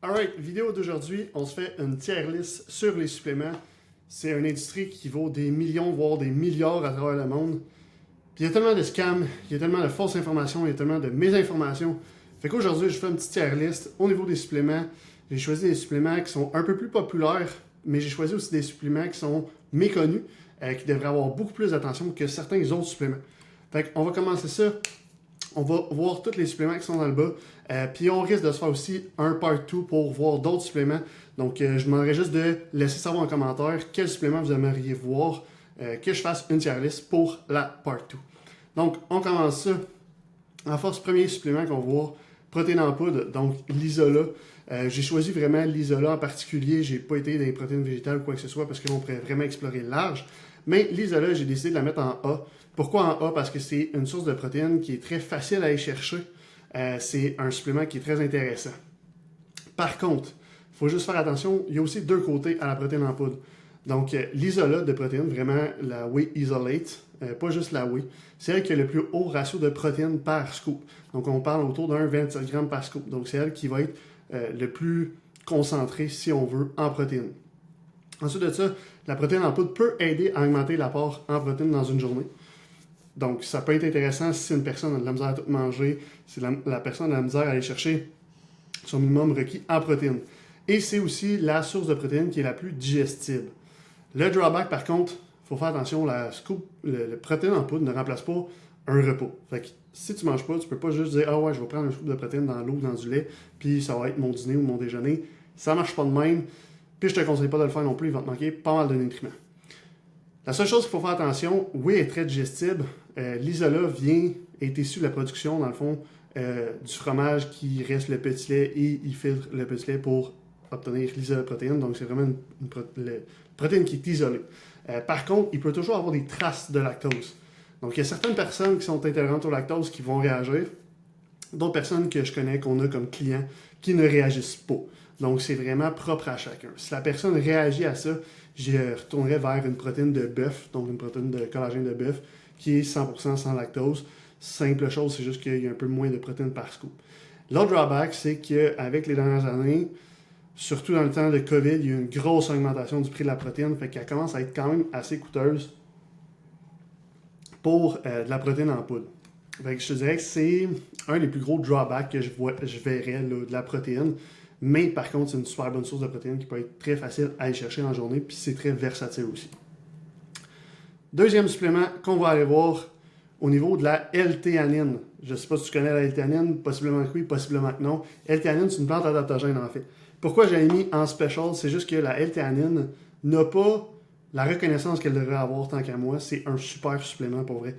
Alright, vidéo d'aujourd'hui, on se fait une tier list sur les suppléments. C'est une industrie qui vaut des millions, voire des milliards à travers le monde. Puis il y a tellement de scams, il y a tellement de fausses informations, il y a tellement de mésinformations. Fait qu'aujourd'hui, je fais une petite tier list au niveau des suppléments. J'ai choisi des suppléments qui sont un peu plus populaires, mais j'ai choisi aussi des suppléments qui sont méconnus, qui devraient avoir beaucoup plus d'attention que certains autres suppléments. Fait qu'on va commencer ça. On va voir tous les suppléments qui sont dans le bas. Puis on risque de se faire aussi un part 2 pour voir d'autres suppléments. Donc je demanderais juste de laisser savoir en commentaire quel supplément vous aimeriez voir que je fasse une tier list pour la part 2. Donc on commence ça. En force, premier supplément qu'on va voir, protéines en poudre, donc l'Isola. J'ai choisi vraiment l'Isola en particulier. J'ai pas été dans les protéines végétales ou quoi que ce soit parce que l'on pourrait vraiment explorer large. Mais l'Isola, j'ai décidé de la mettre en A. Pourquoi en A? Parce que c'est une source de protéines qui est très facile à aller chercher. C'est un supplément qui est très intéressant. Par contre, il faut juste faire attention, il y a aussi deux côtés à la protéine en poudre. Donc, l'isola de protéines, vraiment la Whey Isolate, pas juste la Whey, c'est elle qui a le plus haut ratio de protéines par scoop. Donc, on parle autour d'un 27 grammes par scoop. Donc, c'est elle qui va être le plus concentré, si on veut, en protéines. Ensuite de ça, la protéine en poudre peut aider à augmenter l'apport en protéines dans une journée. Donc, ça peut être intéressant si une personne a de la misère à tout manger, si la personne a de la misère à aller chercher son minimum requis en protéines. Et c'est aussi la source de protéines qui est la plus digestible. Le drawback, par contre, il faut faire attention, le protéine en poudre ne remplace pas un repas. Fait que si tu ne manges pas, tu ne peux pas juste dire « Ah ouais, je vais prendre un scoop de protéines dans l'eau ou dans du lait, puis ça va être mon dîner ou mon déjeuner. » Ça ne marche pas de même, puis je ne te conseille pas de le faire non plus, il va te manquer pas mal de nutriments. La seule chose qu'il faut faire attention, oui, elle est très digestible. L'isola est issu de la production, dans le fond, du fromage qui reste le petit lait et il filtre le petit lait pour obtenir l'isoprotéine. Donc, c'est vraiment une protéine qui est isolée. Par contre, il peut toujours avoir des traces de lactose. Donc, il y a certaines personnes qui sont intolérantes au lactose qui vont réagir. D'autres personnes que je connais, qu'on a comme clients, qui ne réagissent pas. Donc, c'est vraiment propre à chacun. Si la personne réagit à ça, je retournerai vers une protéine de bœuf, donc une protéine de collagène de bœuf, qui est 100% sans lactose. Simple chose, c'est juste qu'il y a un peu moins de protéines par scoop. L'autre drawback, c'est qu'avec les dernières années, surtout dans le temps de COVID, il y a eu une grosse augmentation du prix de la protéine, fait qu'elle commence à être quand même assez coûteuse pour de la protéine en poudre. Fait que je te dirais que c'est un des plus gros drawbacks que je verrais là, de la protéine. Mais par contre, c'est une super bonne source de protéines qui peut être très facile à aller chercher dans la journée, puis c'est très versatile aussi. Deuxième supplément qu'on va aller voir au niveau de la L-théanine. Je ne sais pas si tu connais la L-théanine, possiblement que oui, possiblement que non. L-théanine, c'est une plante adaptogène en fait. Pourquoi j'ai mis en special? C'est juste que la L-théanine n'a pas la reconnaissance qu'elle devrait avoir tant qu'à moi. C'est un super supplément pour vrai.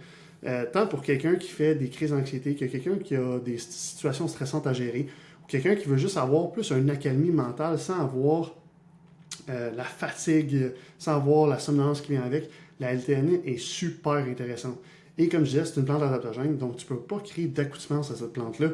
Tant pour quelqu'un qui fait des crises d'anxiété que quelqu'un qui a des situations stressantes à gérer, quelqu'un qui veut juste avoir plus une accalmie mentale sans avoir la fatigue, sans avoir la somnolence qui vient avec, la L-théanine est super intéressante. Et comme je disais, c'est une plante adaptogène, donc tu ne peux pas créer d'accoutumance à cette plante-là.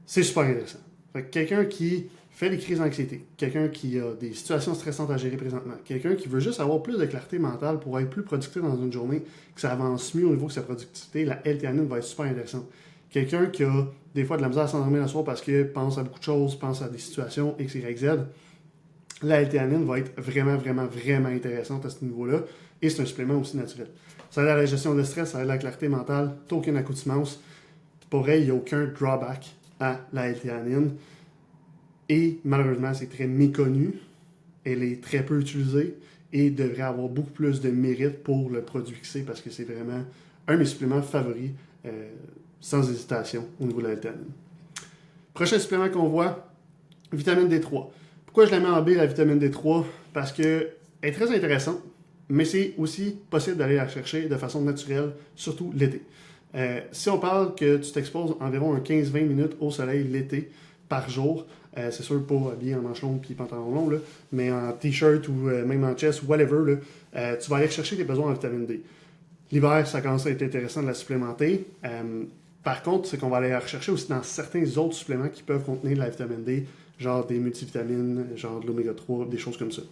C'est super intéressant. Fait que quelqu'un qui fait des crises d'anxiété, quelqu'un qui a des situations stressantes à gérer présentement, quelqu'un qui veut juste avoir plus de clarté mentale pour être plus productif dans une journée, que ça avance mieux au niveau de sa productivité, la L-théanine va être super intéressante. Quelqu'un qui a des fois de la misère à s'endormir le soir parce qu'il pense à beaucoup de choses, pense à des situations X, Y, Z, la L-théanine va être vraiment, vraiment, vraiment intéressante à ce niveau-là. Et c'est un supplément aussi naturel. Ça aide à la gestion de stress, ça aide à la clarté mentale, t'as aucune accoutumance. Pour elle, il n'y a aucun drawback à la L-théanine. Et malheureusement, c'est très méconnu. Elle est très peu utilisée et devrait avoir beaucoup plus de mérite pour le produit que c'est parce que c'est vraiment un de mes suppléments favoris, sans hésitation, au niveau de la L-théanine. Prochain supplément qu'on voit, vitamine D3. Pourquoi je la mets en B, la vitamine D3? Parce qu'elle est très intéressante, mais c'est aussi possible d'aller la chercher de façon naturelle, surtout l'été. Si on parle que tu t'exposes environ 15-20 minutes au soleil l'été par jour, c'est sûr pas habillé en manches longues et pantalon long, là, mais en t-shirt ou même en chest, whatever, tu vas aller chercher tes besoins en vitamine D. L'hiver, ça commence à être intéressant de la supplémenter. Par contre, c'est qu'on va aller la rechercher aussi dans certains autres suppléments qui peuvent contenir de la vitamine D, genre des multivitamines, genre de l'oméga 3, des choses comme ça.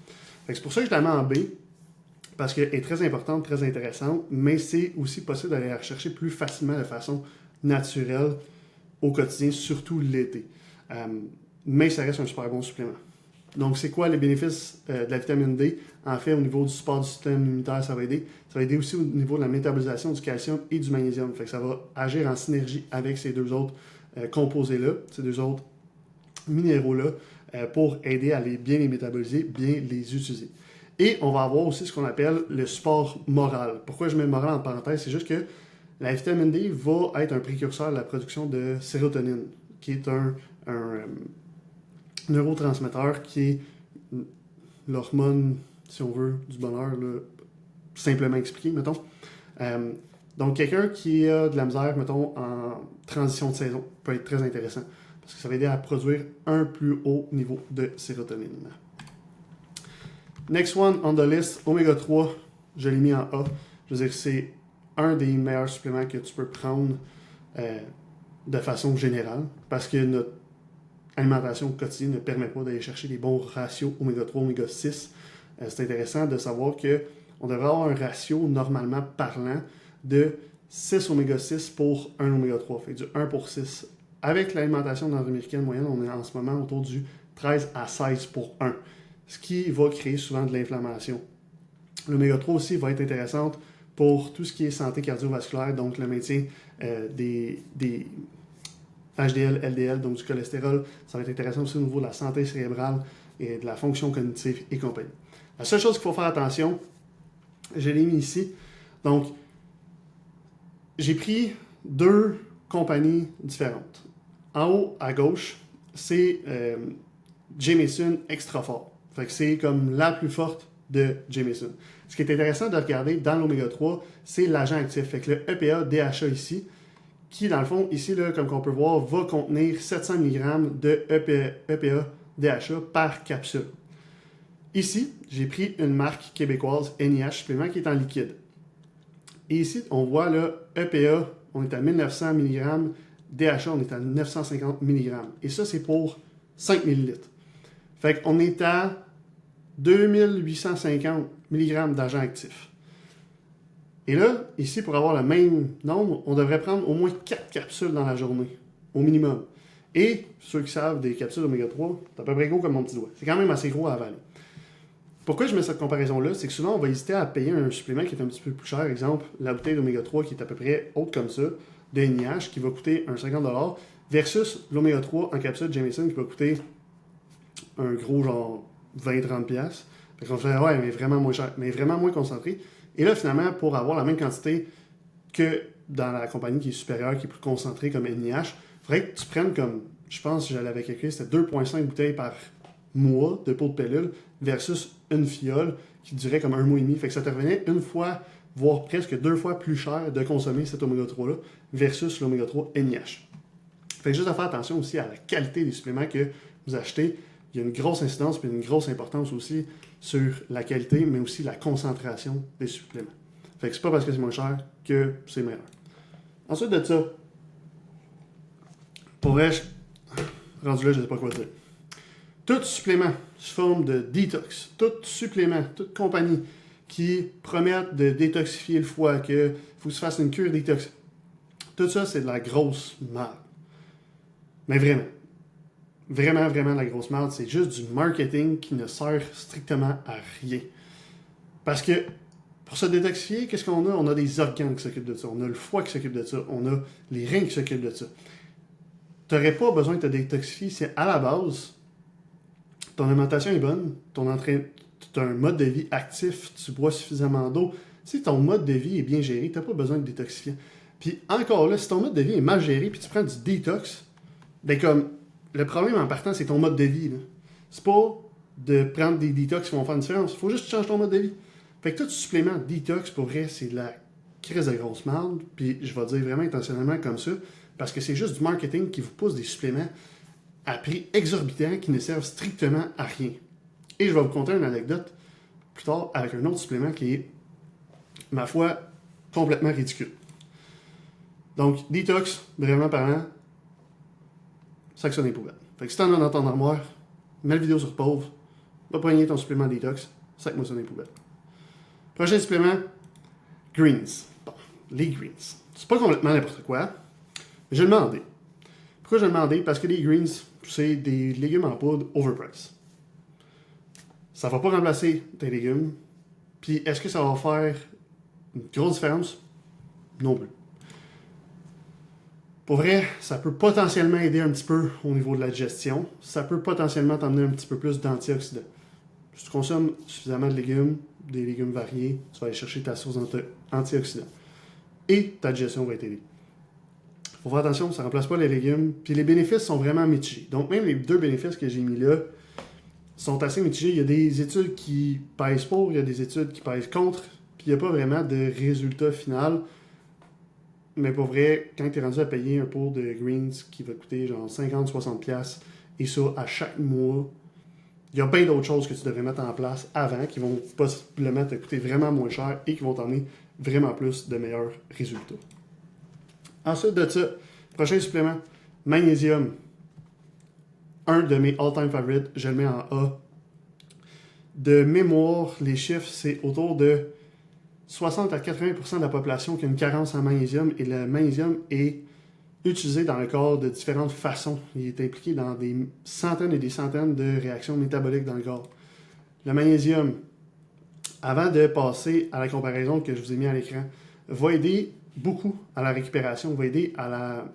C'est pour ça que je la mets en B, parce qu'elle est très importante, très intéressante, mais c'est aussi possible d'aller la rechercher plus facilement de façon naturelle au quotidien, surtout l'été. mais ça reste un super bon supplément. Donc, c'est quoi les bénéfices de la vitamine D? En fait, au niveau du support du système immunitaire, ça va aider. Ça va aider aussi au niveau de la métabolisation du calcium et du magnésium. Fait que ça va agir en synergie avec ces deux autres composés-là, ces deux autres minéraux-là, pour aider à bien les métaboliser, bien les utiliser. Et on va avoir aussi ce qu'on appelle le support moral. Pourquoi je mets le moral en parenthèse? C'est juste que la vitamine D va être un précurseur de la production de sérotonine, qui est un neurotransmetteur qui est l'hormone, si on veut, du bonheur, là, simplement expliqué, mettons. Donc, quelqu'un qui a de la misère, mettons, en transition de saison, peut être très intéressant, parce que ça va aider à produire un plus haut niveau de sérotonine. Next one on the list, Oméga 3, je l'ai mis en A. Je veux dire, c'est un des meilleurs suppléments que tu peux prendre de façon générale, parce que notre alimentation quotidienne ne permet pas d'aller chercher des bons ratios Oméga 3, Oméga 6. C'est intéressant de savoir qu'on devrait avoir un ratio, normalement parlant, de 6 Oméga 6 pour 1 Oméga 3, fait du 1 pour 6. Avec l'alimentation nord-américaine moyenne, on est en ce moment autour du 13 à 16 pour 1, ce qui va créer souvent de l'inflammation. L'oméga 3 aussi va être intéressante pour tout ce qui est santé cardiovasculaire, donc le maintien des HDL, LDL, donc du cholestérol. Ça va être intéressant aussi au niveau de la santé cérébrale et de la fonction cognitive et compagnie. La seule chose qu'il faut faire attention, je l'ai mis ici. Donc, j'ai pris deux compagnies différentes. En haut, à gauche, c'est Jameson Extra Fort. Fait que c'est comme la plus forte de Jameson. Ce qui est intéressant de regarder dans l'oméga 3, c'est l'agent actif. Fait que le EPA DHA ici, qui dans le fond, ici, là, comme on peut voir, va contenir 700 mg de EPA DHA par capsule. Ici, j'ai pris une marque québécoise, NIH supplément, qui est en liquide. Et ici, on voit là, EPA, on est à 1900 mg, DHA, on est à 950 mg. Et ça, c'est pour 5 ml. Fait qu'on est à 2850 mg d'agent actif. Et là, ici, pour avoir le même nombre, on devrait prendre au moins 4 capsules dans la journée, au minimum. Et, ceux qui savent, des capsules oméga 3, c'est à peu près gros comme mon petit doigt. C'est quand même assez gros à avaler. Pourquoi je mets cette comparaison-là? C'est que souvent, on va hésiter à payer un supplément qui est un petit peu plus cher. Exemple, la bouteille d'oméga 3 qui est à peu près haute comme ça, de NIH, qui va coûter un 50$, versus l'oméga 3 en capsule Jameson qui va coûter un gros genre 20-30$. Fait qu'on se fait, ouais, mais vraiment moins cher, mais vraiment moins concentré. Et là, finalement, pour avoir la même quantité que dans la compagnie qui est supérieure, qui est plus concentrée comme NIH, il faudrait que tu prennes comme, je pense que je l'avais calculé, c'était 2,5 bouteilles par mois de pot de pilule versus une fiole qui durait comme un mois et demi. Fait que ça te revenait une fois, voire presque 2 fois plus cher de consommer cet oméga 3-là versus l'oméga 3 NIH. Fait que juste à faire attention aussi à la qualité des suppléments que vous achetez. Il y a une grosse incidence et une grosse importance aussi sur la qualité, mais aussi la concentration des suppléments. Fait que c'est pas parce que c'est moins cher que c'est meilleur. Ensuite de ça, pour vrai, rendu là, je ne sais pas quoi dire. Tout supplément sous forme de détox, tout supplément, toute compagnie qui promettent de détoxifier le foie, qu'il faut que tu fasses une cure détox, tout ça, c'est de la grosse merde. Mais vraiment. Vraiment, vraiment de la grosse merde. C'est juste du marketing qui ne sert strictement à rien. Parce que pour se détoxifier, qu'est-ce qu'on a? On a des organes qui s'occupent de ça. On a le foie qui s'occupe de ça. On a les reins qui s'occupent de ça. Tu n'aurais pas besoin de te détoxifier si à la base, ton alimentation est bonne, tu as un mode de vie actif, tu bois suffisamment d'eau. Si ton mode de vie est bien géré, tu n'as pas besoin de détoxifier. Puis encore là, si ton mode de vie est mal géré puis tu prends du détox, ben comme le problème en partant, c'est ton mode de vie. Là. C'est pas de prendre des détox qui vont faire une différence. Il faut juste que tu changes ton mode de vie. Fait que tout supplément détox, pour vrai, c'est de la crise de grosse merde. Puis je vais dire vraiment intentionnellement comme ça, parce que c'est juste du marketing qui vous pousse des suppléments à prix exorbitant qui ne servent strictement à rien. Et je vais vous conter une anecdote plus tard avec un autre supplément qui est, ma foi, complètement ridicule. Donc, détox, vraiment parlant, sac ça dans les poubelles. Fait que si t'en as dans ton armoire, mets la vidéo sur pause, va prendre ton supplément détox, sac-moi ça dans les poubelles. Prochain supplément, greens. Bon, les greens. C'est pas complètement n'importe quoi, mais j'ai demandé. Pourquoi je l'ai demandé? Parce que les greens, c'est des légumes en poudre overpriced. Ça va pas remplacer tes légumes. Puis est-ce que ça va faire une grosse différence? Non plus. Pour vrai, ça peut potentiellement aider un petit peu au niveau de la digestion. Ça peut potentiellement t'emmener un petit peu plus d'antioxydants. Si tu consommes suffisamment de légumes, des légumes variés, tu vas aller chercher ta source d'antioxydants. Et ta digestion va être aidée. Faut faire attention, ça ne remplace pas les légumes. Puis les bénéfices sont vraiment mitigés. Donc même les 2 bénéfices que j'ai mis là sont assez mitigés. Il y a des études qui pèsent pour, il y a des études qui pèsent contre. Puis il n'y a pas vraiment de résultat final. Mais pour vrai, quand tu es rendu à payer un pot de greens qui va coûter genre 50-60$, et ça à chaque mois, il y a bien d'autres choses que tu devrais mettre en place avant qui vont possiblement te coûter vraiment moins cher et qui vont t'emmener vraiment plus de meilleurs résultats. Ensuite de ça, prochain supplément, magnésium. Un de mes all-time favorites, je le mets en A. De mémoire, les chiffres, c'est autour de 60 à 80% de la population qui a une carence en magnésium et le magnésium est utilisé dans le corps de différentes façons. Il est impliqué dans des centaines et des centaines de réactions métaboliques dans le corps. Le magnésium, avant de passer à la comparaison que je vous ai mis à l'écran, va aider beaucoup à la récupération, va aider à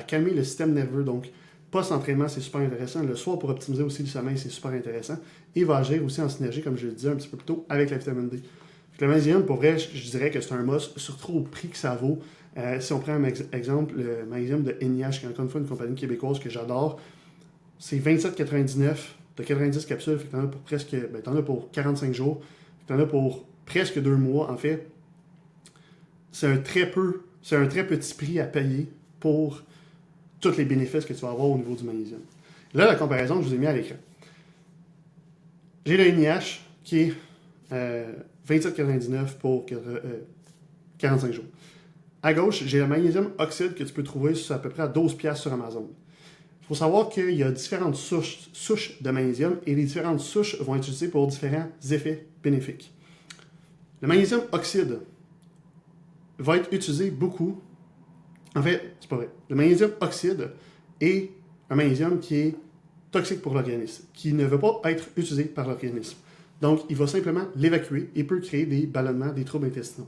calmer le système nerveux. Donc, post-entraînement, c'est super intéressant. Le soir, pour optimiser aussi le sommeil, c'est super intéressant. Et va agir aussi en synergie, comme je le disais un petit peu plus tôt, avec la vitamine D. Le magnésium, pour vrai, je dirais que c'est un must, surtout au prix que ça vaut. Si on prend un exemple, le magnésium de NIH, qui est encore une fois une compagnie québécoise que j'adore, c'est 27,99 de 90 capsules. Fait que t'en as pour presque, t'en as pour 45 jours. T'en as pour presque 2 mois. En fait, c'est un très petit prix à payer pour tous les bénéfices que tu vas avoir au niveau du magnésium. Là, la comparaison que je vous ai mis à l'écran. J'ai le NIH qui est 27,99 pour 45 jours. À gauche, j'ai le magnésium oxyde que tu peux trouver à peu près à 12$ sur Amazon. Il faut savoir qu'il y a différentes souches de magnésium et les différentes souches vont être utilisées pour différents effets bénéfiques. Le magnésium oxyde va être utilisé beaucoup. En fait, c'est pas vrai. Le magnésium oxyde est un magnésium qui est toxique pour l'organisme, qui ne veut pas être utilisé par l'organisme. Donc, il va simplement l'évacuer et peut créer des ballonnements, des troubles intestinaux.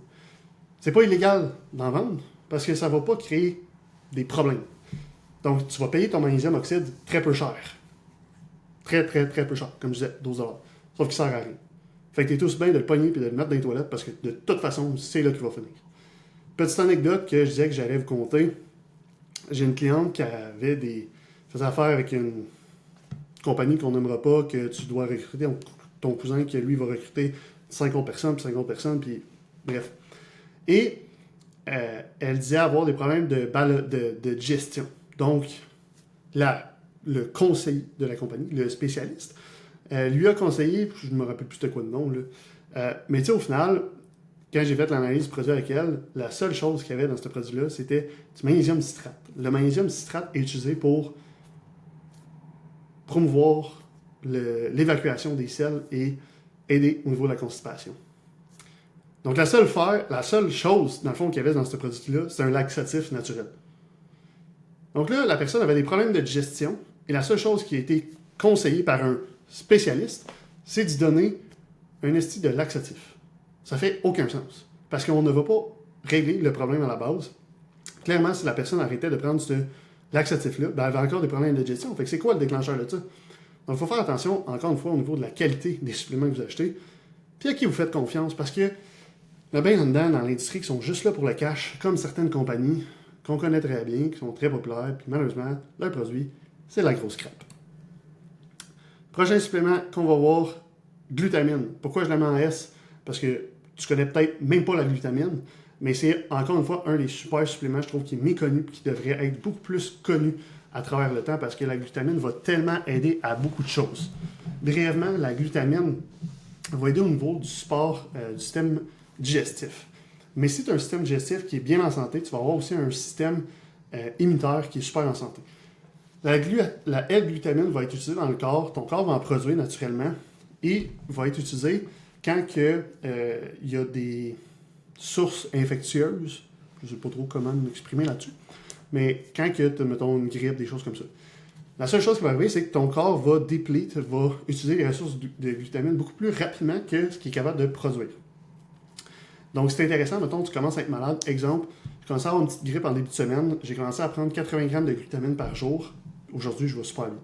C'est pas illégal d'en vendre parce que ça ne va pas créer des problèmes. Donc, tu vas payer ton magnésium oxyde très peu cher. Très, très, très peu cher. Comme je disais, 12$. Sauf qu'il sert à rien. Fait que t'es tous bien de le pogner et de le mettre dans les toilettes parce que de toute façon, c'est là qu'il va finir. Petite anecdote que je disais que j'allais vous conter. J'ai une cliente qui faisait affaire avec une compagnie qu'on n'aimera pas, que tu dois recruter ton cousin qui, lui, va recruter 50 personnes, puis 50 personnes, puis bref. Et elle disait avoir des problèmes de gestion. Donc, le conseiller de la compagnie, le spécialiste, lui a conseillé, je ne me rappelle plus c'était quoi le nom, là, mais tu sais, au final, quand j'ai fait l'analyse du produit avec elle, la seule chose qu'il y avait dans ce produit-là, c'était du magnésium citrate. Le magnésium citrate est utilisé pour promouvoir l'évacuation des selles et aider au niveau de la constipation. Donc, la seule chose, dans le fond, qu'il y avait dans ce produit-là, c'est un laxatif naturel. Donc là, la personne avait des problèmes de digestion et la seule chose qui a été conseillée par un spécialiste, c'est d'y donner un esti de laxatif. Ça fait aucun sens. Parce qu'on ne va pas régler le problème à la base. Clairement, si la personne arrêtait de prendre ce laxatif-là, ben elle avait encore des problèmes de digestion. Fait que c'est quoi le déclencheur de ça? Donc, il faut faire attention, encore une fois, au niveau de la qualité des suppléments que vous achetez, puis à qui vous faites confiance, parce que il y a bien dedans dans l'industrie qui sont juste là pour le cash, comme certaines compagnies qu'on connaît très bien, qui sont très populaires, puis malheureusement, leur produit, c'est la grosse crêpe. Prochain supplément qu'on va voir, glutamine. Pourquoi je la mets en S? Parce que tu connais peut-être même pas la glutamine, mais c'est encore une fois un des super suppléments, je trouve, qui est méconnu et qui devrait être beaucoup plus connu à travers le temps parce que la glutamine va tellement aider à beaucoup de choses. Brièvement, la glutamine va aider au niveau du support du système digestif. Mais si tu as un système digestif qui est bien en santé, tu vas avoir aussi un système immunitaire qui est super en santé. La L-glutamine va être utilisée dans le corps, ton corps va en produire naturellement et va être utilisée quand il y a des sources infectieuses, je ne sais pas trop comment m'exprimer là-dessus, mais quand tu as, mettons, une grippe, des choses comme ça. La seule chose qui va arriver, c'est que ton corps va déplete, va utiliser les ressources de glutamine beaucoup plus rapidement que ce qu'il est capable de produire. Donc, c'est intéressant, mettons, tu commences à être malade. Exemple, je commençais à avoir une petite grippe en début de semaine. J'ai commencé à prendre 80 grammes de glutamine par jour. Aujourd'hui, je vais super bien.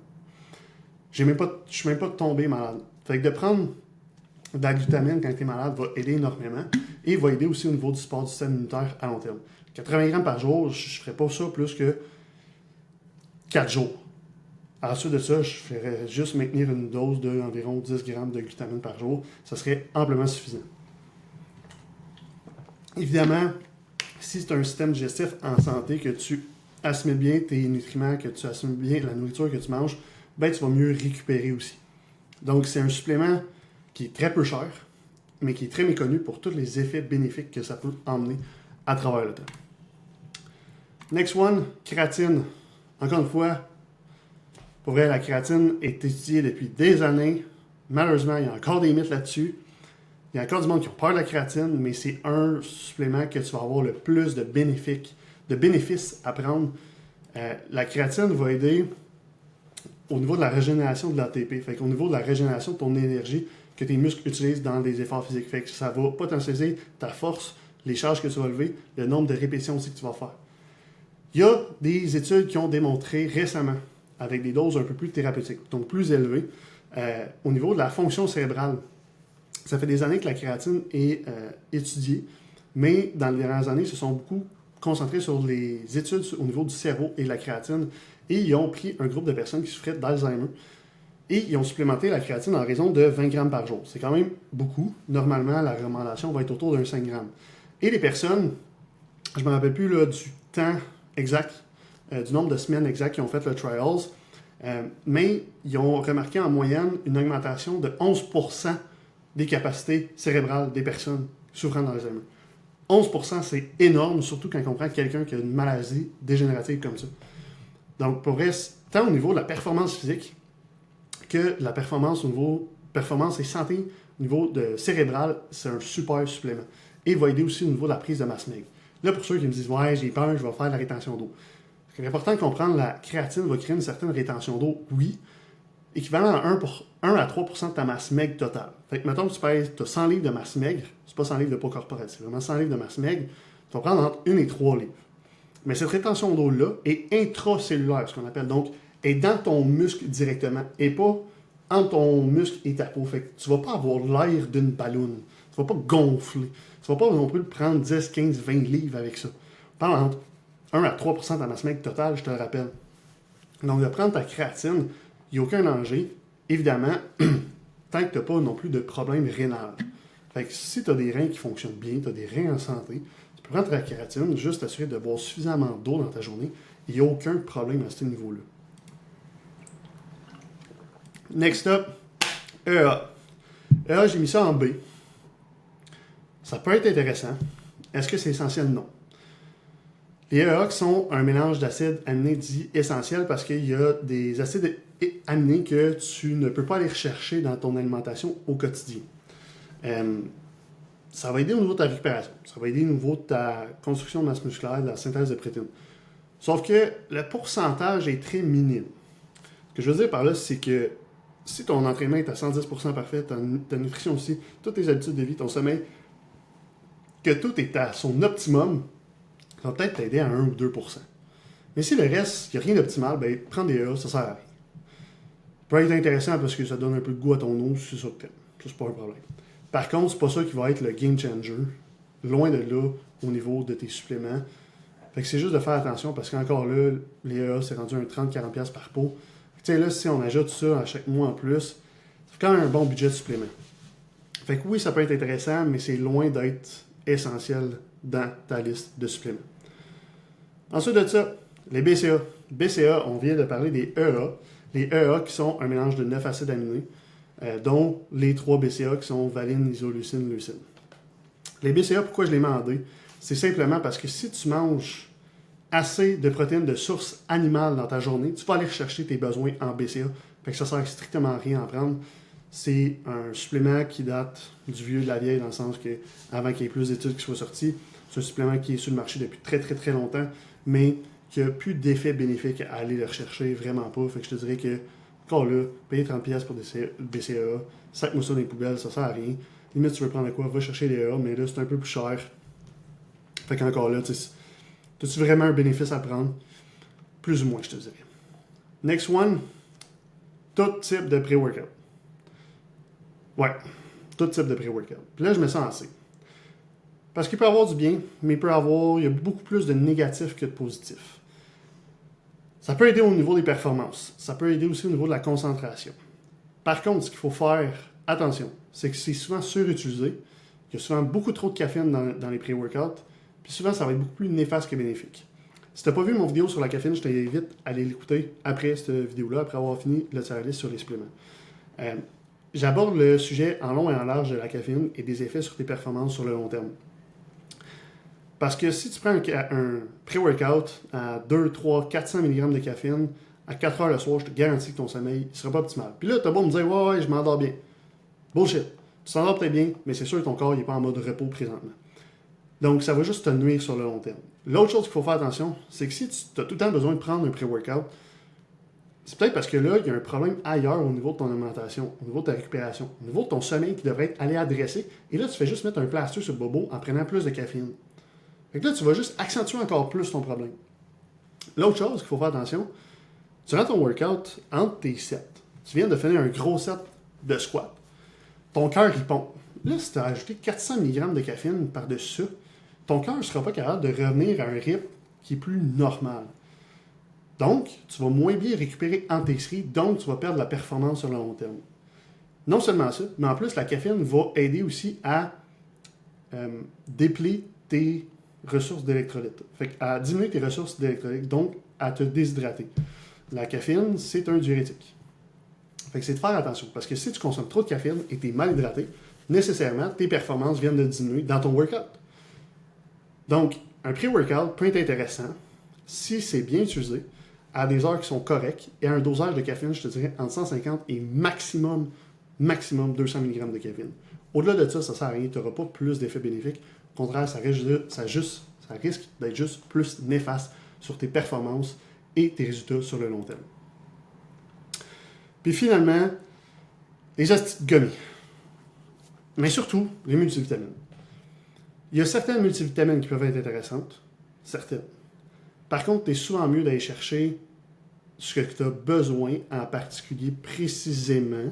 Je ne suis même pas tombé malade. Fait que de prendre de la glutamine quand tu es malade va aider énormément et va aider aussi au niveau du support du système immunitaire à long terme. 80 grammes par jour, je ne ferais pas ça plus que 4 jours. Ensuite de ça, je ferais juste maintenir une dose d'environ 10 grammes de glutamine par jour. Ça serait amplement suffisant. Évidemment, si c'est un système digestif en santé, que tu assimiles bien tes nutriments, que tu assimiles bien la nourriture que tu manges, ben tu vas mieux récupérer aussi. Donc, c'est un supplément qui est très peu cher, mais qui est très méconnu pour tous les effets bénéfiques que ça peut emmener à travers le temps. Next one, créatine. Encore une fois, pour vrai, la créatine est étudiée depuis des années. Malheureusement, il y a encore des mythes là-dessus. Il y a encore du monde qui a peur de la créatine, mais c'est un supplément que tu vas avoir le plus de bénéfices à prendre. La créatine va aider au niveau de la régénération de l'ATP, fait qu'au niveau de la régénération de ton énergie que tes muscles utilisent dans des efforts physiques. Fait que ça va potentialiser ta force, les charges que tu vas lever, le nombre de répétitions aussi que tu vas faire. Il y a des études qui ont démontré récemment, avec des doses un peu plus thérapeutiques, donc plus élevées, au niveau de la fonction cérébrale. Ça fait des années que la créatine est étudiée, mais dans les dernières années, ils se sont beaucoup concentrés sur les études au niveau du cerveau et de la créatine, et ils ont pris un groupe de personnes qui souffraient d'Alzheimer, et ils ont supplémenté la créatine en raison de 20 grammes par jour. C'est quand même beaucoup. Normalement, la recommandation va être autour d'un 5 grammes. Et les personnes, je ne me rappelle plus là, du temps exact, du nombre de semaines exactes qui ont fait le trials, mais ils ont remarqué en moyenne une augmentation de 11% des capacités cérébrales des personnes souffrant d'Alzheimer. 11%, c'est énorme, surtout quand on prend quelqu'un qui a une maladie dégénérative comme ça. Donc, pour vrai, tant au niveau de la performance physique que la performance au niveau performance et santé au niveau de cérébral, c'est un super supplément. Et il va aider aussi au niveau de la prise de masse maigre. Là, pour ceux qui me disent « Ouais, j'ai peur, je vais faire de la rétention d'eau ». Ce qui est important de comprendre, la créatine va créer une certaine rétention d'eau, oui, équivalent à 1 à 3% de ta masse maigre totale. Fait que, mettons que tu as 100 livres de masse maigre, c'est pas 100 livres de poids corporel, c'est vraiment 100 livres de masse maigre, tu vas prendre entre 1 et 3 livres. Mais cette rétention d'eau-là est intracellulaire, ce qu'on appelle, donc, est dans ton muscle directement, et pas entre ton muscle et ta peau. Fait que tu vas pas avoir l'air d'une balloune, tu vas pas gonfler, tu vas pas non plus prendre 10, 15, 20 livres avec ça. Parle entre 1 à 3% de ta masse maigre totale, je te le rappelle. Donc, de prendre ta créatine, il n'y a aucun danger. Évidemment, tant que tu n'as pas non plus de problème rénal. Fait que si tu as des reins qui fonctionnent bien, tu as des reins en santé, tu peux prendre ta créatine, juste t'assurer de boire suffisamment d'eau dans ta journée. Il n'y a aucun problème à ce niveau-là. Next up, EA. EA, j'ai mis ça en B. Ça peut être intéressant. Est-ce que c'est essentiel? Non. Les EA sont un mélange d'acides aminés dits essentiels parce qu'il y a des acides aminés que tu ne peux pas aller rechercher dans ton alimentation au quotidien. Ça va aider au niveau de ta récupération. Ça va aider au niveau de ta construction de masse musculaire, de la synthèse de protéines. Sauf que le pourcentage est très minime. Ce que je veux dire par là, c'est que si ton entraînement est à 110% parfait, ta nutrition aussi, toutes tes habitudes de vie, ton sommeil, que tout est à son optimum, ça va peut-être t'aider à 1 ou 2%. Mais si le reste, il n'y a rien d'optimal, ben, prendre des EA, ça sert à rien. Ça peut être intéressant parce que ça donne un peu de goût à ton eau, c'est ça que t'aimes. Ça, c'est pas un problème. Par contre, c'est pas ça qui va être le game changer. Loin de là, au niveau de tes suppléments. Fait que c'est juste de faire attention parce qu'encore là, les EA, c'est rendu un 30-40$ par pot. Tu sais, là, si on ajoute ça à chaque mois en plus, ça fait quand même un bon budget de supplément. Fait que oui, ça peut être intéressant, mais c'est loin d'être essentiel dans ta liste de suppléments. Ensuite de ça, les BCA. BCA, on vient de parler des EA. Les EA qui sont un mélange de 9 acides aminés, dont les 3 BCA qui sont valine, isoleucine, leucine. Les BCA, pourquoi je les mets en D? C'est simplement parce que si tu manges assez de protéines de source animale dans ta journée, tu vas aller rechercher tes besoins en BCA. Fait que ça ne sert strictement à rien à en prendre. C'est un supplément qui date du vieux de la vieille, dans le sens que avant qu'il y ait plus d'études qui soient sorties, c'est un supplément qui est sur le marché depuis très très très longtemps, mais qu'il n'y a plus d'effet bénéfique à aller le rechercher, vraiment pas. Fait que je te dirais que, encore là, payer 30$ pour des BCAA, sac-moi ça dans les poubelles, ça sert à rien. Limite, tu veux prendre quoi, va chercher les A, mais là, c'est un peu plus cher. Fait qu'encore là, as-tu vraiment un bénéfice à prendre? Plus ou moins, je te dirais. Next one, tout type de pré-workout. Ouais, tout type de pré-workout. Puis là, je me sens assez. Parce qu'il peut y avoir du bien, mais il y a beaucoup plus de négatifs que de positifs. Ça peut aider au niveau des performances. Ça peut aider aussi au niveau de la concentration. Par contre, ce qu'il faut faire attention, c'est que c'est souvent surutilisé. Il y a souvent beaucoup trop de caféine dans les pré-workouts. Puis souvent, ça va être beaucoup plus néfaste que bénéfique. Si tu n'as pas vu mon vidéo sur la caféine, je t'invite à aller l'écouter après cette vidéo-là, après avoir fini le tier list sur les suppléments. J'aborde le sujet en long et en large de la caféine et des effets sur tes performances sur le long terme. Parce que si tu prends un pré-workout à 2, 3, 400 mg de caféine à 4 heures le soir, je te garantis que ton sommeil ne sera pas optimal. Puis là, tu as beau me dire, ouais, je m'endors bien. Bullshit. Tu t'endors peut-être bien, mais c'est sûr que ton corps n'est pas en mode repos présentement. Donc, ça va juste te nuire sur le long terme. L'autre chose qu'il faut faire attention, c'est que si tu as tout le temps besoin de prendre un pré-workout, c'est peut-être parce que là, il y a un problème ailleurs au niveau de ton alimentation, au niveau de ta récupération, au niveau de ton sommeil qui devrait aller adressé. Et là, tu fais juste mettre un plaster sur le bobo en prenant plus de caféine. Fait que là, tu vas juste accentuer encore plus ton problème. L'autre chose qu'il faut faire attention, durant ton workout, entre tes sets, tu viens de finir un gros set de squat, ton cœur il pompe. Là, si tu as ajouté 400 mg de caféine par-dessus ça, ton cœur ne sera pas capable de revenir à un rythme qui est plus normal. Donc, tu vas moins bien récupérer en tes séries, donc tu vas perdre la performance sur le long terme. Non seulement ça, mais en plus, la caféine va aider aussi à dépléter tes ressources d'électrolytes. Fait à diminuer tes ressources d'électrolytes, donc à te déshydrater. La caféine, c'est un diurétique. Fait que c'est de faire attention, parce que si tu consommes trop de caféine et tu es mal hydraté, nécessairement, tes performances viennent de diminuer dans ton workout. Donc, un pré-workout peut être intéressant si c'est bien utilisé, à des heures qui sont correctes, et à un dosage de caféine, je te dirais, entre 150 et maximum 200 mg de caféine. Au-delà de ça, ça ne sert à rien, tu n'auras pas plus d'effets bénéfiques. Au contraire, ça risque d'être juste plus néfaste sur tes performances et tes résultats sur le long terme. Puis finalement, les hosties de gummies. Mais surtout, les multivitamines. Il y a certaines multivitamines qui peuvent être intéressantes, certaines. Par contre, tu es souvent mieux d'aller chercher ce que tu as besoin, en particulier précisément,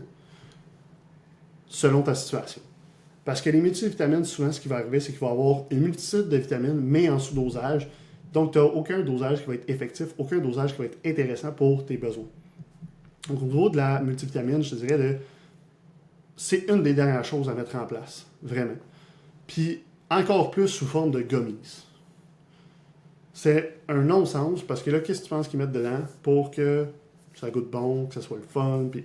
selon ta situation. Parce que les multivitamines, souvent, ce qui va arriver, c'est qu'il va y avoir une multitude de vitamines, mais en sous-dosage. Donc, tu n'as aucun dosage qui va être effectif, aucun dosage qui va être intéressant pour tes besoins. Donc, au niveau de la multivitamine, je te dirais, c'est une des dernières choses à mettre en place, vraiment. Puis, encore plus sous forme de gummies. C'est un non-sens, parce que là, qu'est-ce que tu penses qu'ils mettent dedans pour que ça goûte bon, que ça soit le fun, puis...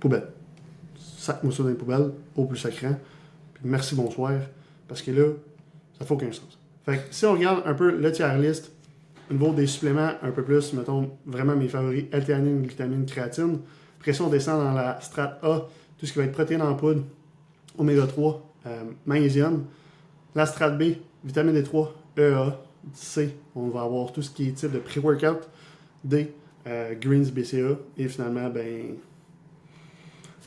Poubelle. Sac-moi ça dans les poubelles, au plus sacrant, puis merci, bonsoir, parce que là, ça fait aucun sens. Fait que si on regarde un peu le tier list, au niveau des suppléments, un peu plus, mettons vraiment mes favoris, L-théanine, glutamine, créatine. Après ça, on descend dans la strate A, tout ce qui va être protéines en poudre, oméga 3, magnésium. La strate B, vitamine D3, EA, C, on va avoir tout ce qui est type de pré-workout, D, Greens BCA, et finalement, ben,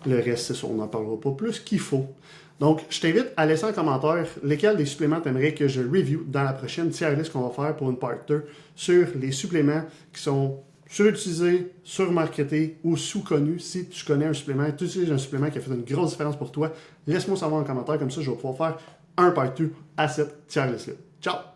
le reste, c'est ça, on n'en parlera pas plus qu'il faut. Donc, je t'invite à laisser en commentaire lesquels des suppléments tu aimerais que je review dans la prochaine tier list qu'on va faire pour une part 2 sur les suppléments qui sont surutilisés, surmarketés ou sous-connus. Si tu connais un supplément, tu utilises un supplément qui a fait une grosse différence pour toi, laisse-moi savoir en commentaire, comme ça je vais pouvoir faire un part 2 à cette tier list-là. Ciao!